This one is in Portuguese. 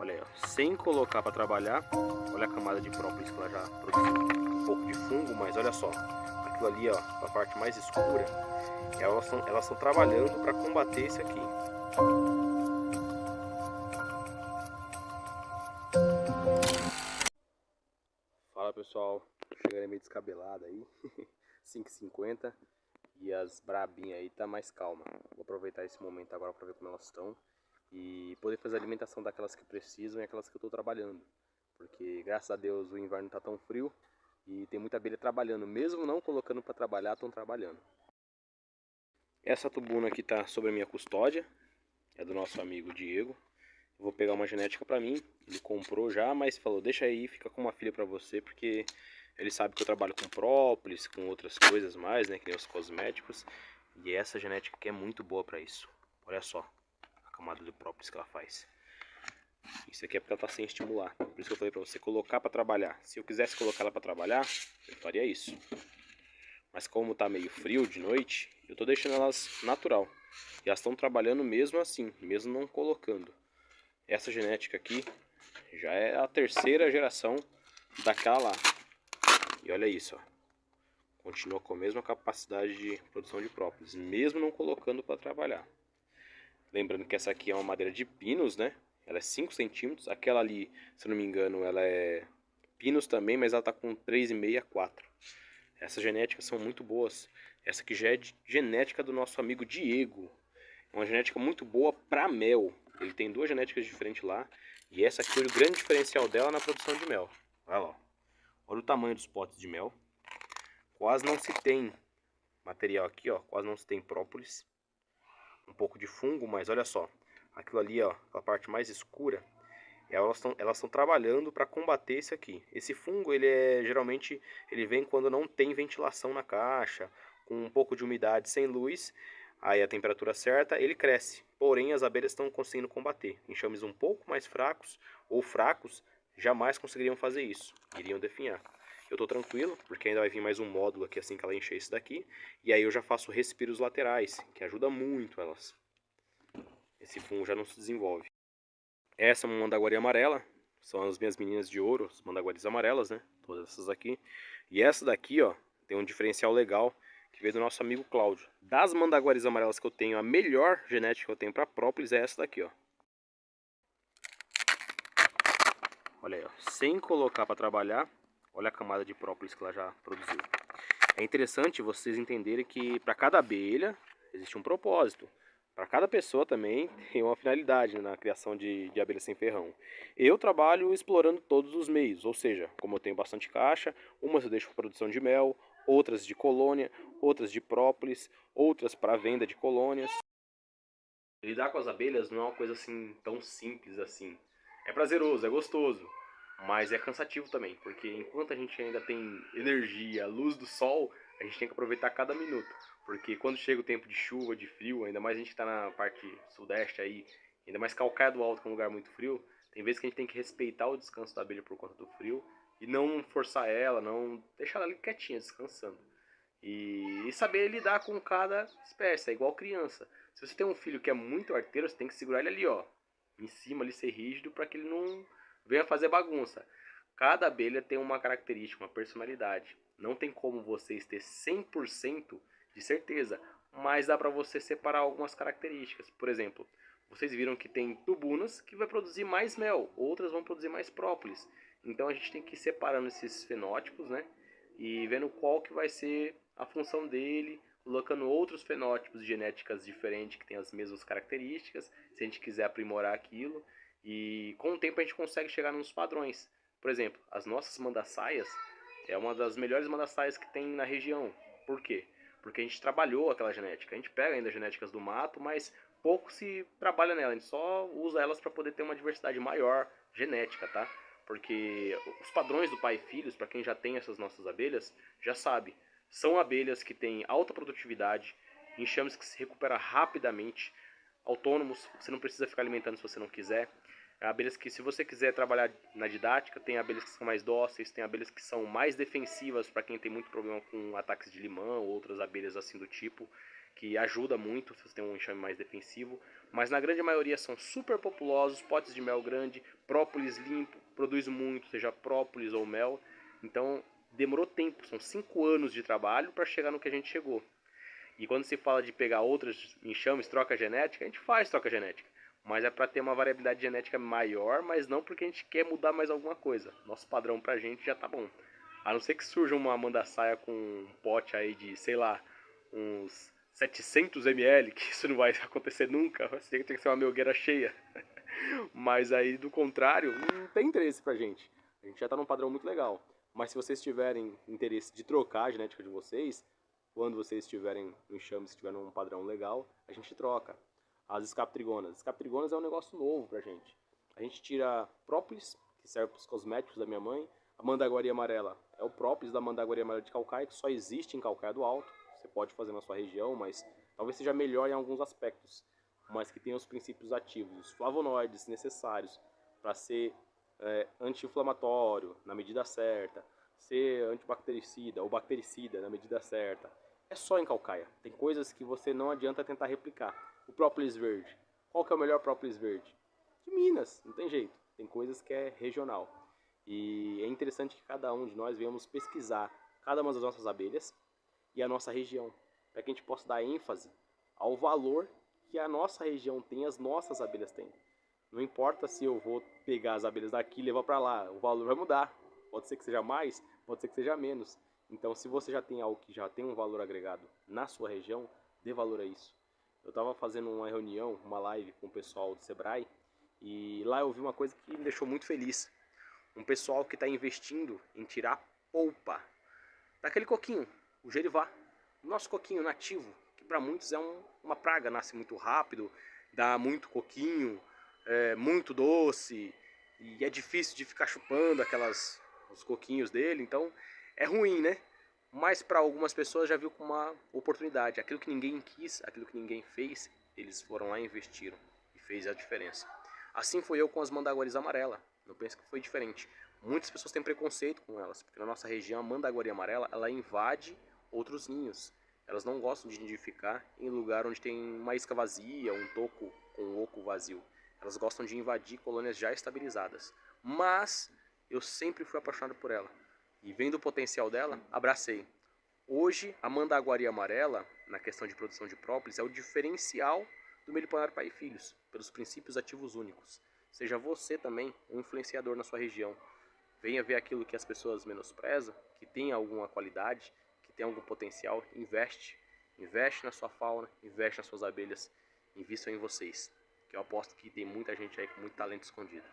Olha aí, ó. Sem colocar para trabalhar, olha a camada de própolis que ela já produziu. Um pouco de fungo, mas olha só. Aquilo ali, ó, a parte mais escura, elas estão trabalhando para combater esse aqui. Fala pessoal, chegando meio descabelado aí, 5h50 e as brabinhas aí tá mais calma. Vou aproveitar esse momento agora para ver como elas estão e poder fazer a alimentação daquelas que precisam e aquelas que eu estou trabalhando. Porque graças a Deus o inverno tá tão frio e tem muita abelha trabalhando, mesmo não colocando para trabalhar, estão trabalhando. Essa tubuna aqui tá sob a minha custódia, é do nosso amigo Diego. Eu vou pegar uma genética para mim, ele comprou já, mas falou, deixa aí, fica com uma filha para você, porque ele sabe que eu trabalho com própolis, com outras coisas mais, né, que nem os cosméticos. E essa genética aqui é muito boa para isso. Olha só a camada de própolis que ela faz. Isso aqui é porque ela tá sem estimular. Por isso que eu falei para você colocar para trabalhar. Se eu quisesse colocar ela para trabalhar, eu faria isso. Mas como tá meio frio de noite, eu tô deixando elas natural. E elas estão trabalhando mesmo assim, mesmo não colocando. Essa genética aqui já é a terceira geração daquela lá. E olha isso, ó. Continua com a mesma capacidade de produção de própolis, mesmo não colocando para trabalhar. Lembrando que essa aqui é uma madeira de pinus, né? Ela é 5 centímetros. Aquela ali, se não me engano, ela é pinus também, mas ela tá com 3,5 a 4. Essas genéticas são muito boas. Essa aqui já é genética do nosso amigo Diego. É uma genética muito boa para mel. Ele tem duas genéticas diferentes lá. E essa aqui é o grande diferencial dela na produção de mel. Olha lá. Olha o tamanho dos potes de mel. Quase não se tem material aqui, ó. Quase não se tem própolis. Um pouco de fungo, mas olha só. Aquilo ali, ó, a parte mais escura, elas estão trabalhando para combater esse aqui. Esse fungo, geralmente ele vem quando não tem ventilação na caixa, com um pouco de umidade, sem luz, aí a temperatura certa, ele cresce. Porém, as abelhas estão conseguindo combater. Enxames um pouco mais fracos ou fracos jamais conseguiriam fazer isso, iriam definhar. Eu estou tranquilo, porque ainda vai vir mais um módulo aqui assim que ela encher esse daqui, e aí eu já faço respiros laterais, que ajuda muito elas. Esse fungo já não se desenvolve. Essa é uma mandaguari amarela, são as minhas meninas de ouro, as mandaguaris amarelas, né? Todas essas aqui. E essa daqui, ó, tem um diferencial legal que veio do nosso amigo Cláudio. Das mandaguaris amarelas que eu tenho, a melhor genética que eu tenho para própolis é essa daqui, ó. Olha aí, ó. Sem colocar para trabalhar, olha a camada de própolis que ela já produziu. É interessante vocês entenderem que para cada abelha existe um propósito. Para cada pessoa também tem uma finalidade, né, na criação de abelha sem ferrão. Eu trabalho explorando todos os meios, ou seja, como eu tenho bastante caixa, umas eu deixo para produção de mel, outras de colônia, outras de própolis, outras para venda de colônias. Lidar com as abelhas não é uma coisa assim tão simples assim. É prazeroso, é gostoso, mas é cansativo também, porque enquanto a gente ainda tem energia, luz do sol, a gente tem que aproveitar cada minuto. Porque quando chega o tempo de chuva, de frio, ainda mais a gente está na parte sudeste aí, ainda mais Calcaia do Alto, que é um lugar muito frio, tem vezes que a gente tem que respeitar o descanso da abelha por conta do frio e não forçar ela, não deixar ela ali quietinha, descansando. E saber lidar com cada espécie, é igual criança. Se você tem um filho que é muito arteiro, você tem que segurar ele ali, ó, em cima, ali, ser rígido para que ele não venha fazer bagunça. Cada abelha tem uma característica, uma personalidade. Não tem como vocês ter 100% de certeza, mas dá para você separar algumas características. Por exemplo, vocês viram que tem tubunas que vai produzir mais mel, outras vão produzir mais própolis. Então a gente tem que ir separando esses fenótipos, né? E vendo qual que vai ser a função dele, colocando outros fenótipos genéticas diferentes que têm as mesmas características, se a gente quiser aprimorar aquilo. E com o tempo a gente consegue chegar nos padrões. Por exemplo, as nossas mandaçaias é uma das melhores mandaçaias que tem na região. Por quê? Porque a gente trabalhou aquela genética. A gente pega ainda genéticas do mato, mas pouco se trabalha nela. A gente só usa elas para poder ter uma diversidade maior genética, tá? Porque os padrões do pai e filhos, para quem já tem essas nossas abelhas, já sabe. São abelhas que têm alta produtividade, enxames que se recupera rapidamente, autônomos, você não precisa ficar alimentando se você não quiser. Abelhas que, se você quiser trabalhar na didática, tem abelhas que são mais dóceis, tem abelhas que são mais defensivas para quem tem muito problema com ataques de limão, outras abelhas assim do tipo. que ajuda muito se você tem um enxame mais defensivo, mas na grande maioria são super populosos, potes de mel grande, própolis limpo, produz muito, seja própolis ou mel. Então demorou tempo, são 5 anos de trabalho para chegar no que a gente chegou. E quando se fala de pegar outros enxames, troca genética, a gente faz troca genética. Mas é para ter uma variabilidade genética maior, mas não porque a gente quer mudar mais alguma coisa. Nosso padrão pra gente já tá bom. A não ser que surja uma mandaçaia com um pote aí de, sei lá, uns 700 ml, que isso não vai acontecer nunca. Tem que ser uma melgueira cheia. Mas aí, do contrário, não tem interesse pra gente. A gente já tá num padrão muito legal. Mas se vocês tiverem interesse de trocar a genética de vocês, quando vocês estiverem no enxame, se tiverem um padrão legal, a gente troca. As escaptrigonas. Escaptrigonas é um negócio novo pra gente. A gente tira própolis, que serve para os cosméticos da minha mãe. A mandaguaria amarela é o própolis da mandaguaria amarela de Calcaia, que só existe em Calcaia do Alto. Você pode fazer na sua região, mas talvez seja melhor em alguns aspectos. Mas que tem os princípios ativos, os flavonoides necessários para ser anti-inflamatório na medida certa, ser antibactericida ou bactericida na medida certa. É só em Calcaia. Tem coisas que você não adianta tentar replicar. O própolis verde. Qual que é o melhor própolis verde? De Minas, não tem jeito. Tem coisas que é regional. E é interessante que cada um de nós venhamos pesquisar cada uma das nossas abelhas e a nossa região, para que a gente possa dar ênfase ao valor que a nossa região tem, as nossas abelhas têm. Não importa se eu vou pegar as abelhas daqui e levar para lá, o valor vai mudar. Pode ser que seja mais, pode ser que seja menos. Então, se você já tem algo que já tem um valor agregado na sua região, dê valor a isso. Eu estava fazendo uma reunião, uma live com o pessoal do Sebrae, e lá eu vi uma coisa que me deixou muito feliz. Um pessoal que está investindo em tirar polpa daquele coquinho, o gerivá. O nosso coquinho nativo, que para muitos é uma praga, nasce muito rápido, dá muito coquinho, é muito doce, e é difícil de ficar chupando os coquinhos dele, então é ruim, né? Mas para algumas pessoas já viu como uma oportunidade. Aquilo que ninguém quis, aquilo que ninguém fez, eles foram lá e investiram e fez a diferença. Assim foi eu com as mandaguaris amarela. Não penso que foi diferente. Muitas pessoas têm preconceito com elas, porque na nossa região a mandaguaria amarela, ela invade outros ninhos. Elas não gostam de nidificar em lugar onde tem uma isca vazia, um toco com um oco vazio. Elas gostam de invadir colônias já estabilizadas. Mas eu sempre fui apaixonado por ela. E vendo o potencial dela, abracei. Hoje, a mandaguaria amarela, na questão de produção de própolis, é o diferencial do Meliponário Pai e Filhos, pelos princípios ativos únicos. Seja você também um influenciador na sua região. Venha ver aquilo que as pessoas menosprezam, que tem alguma qualidade, que tem algum potencial, investe. Investe na sua fauna, investe nas suas abelhas, invista em vocês. Que eu aposto que tem muita gente aí com muito talento escondido.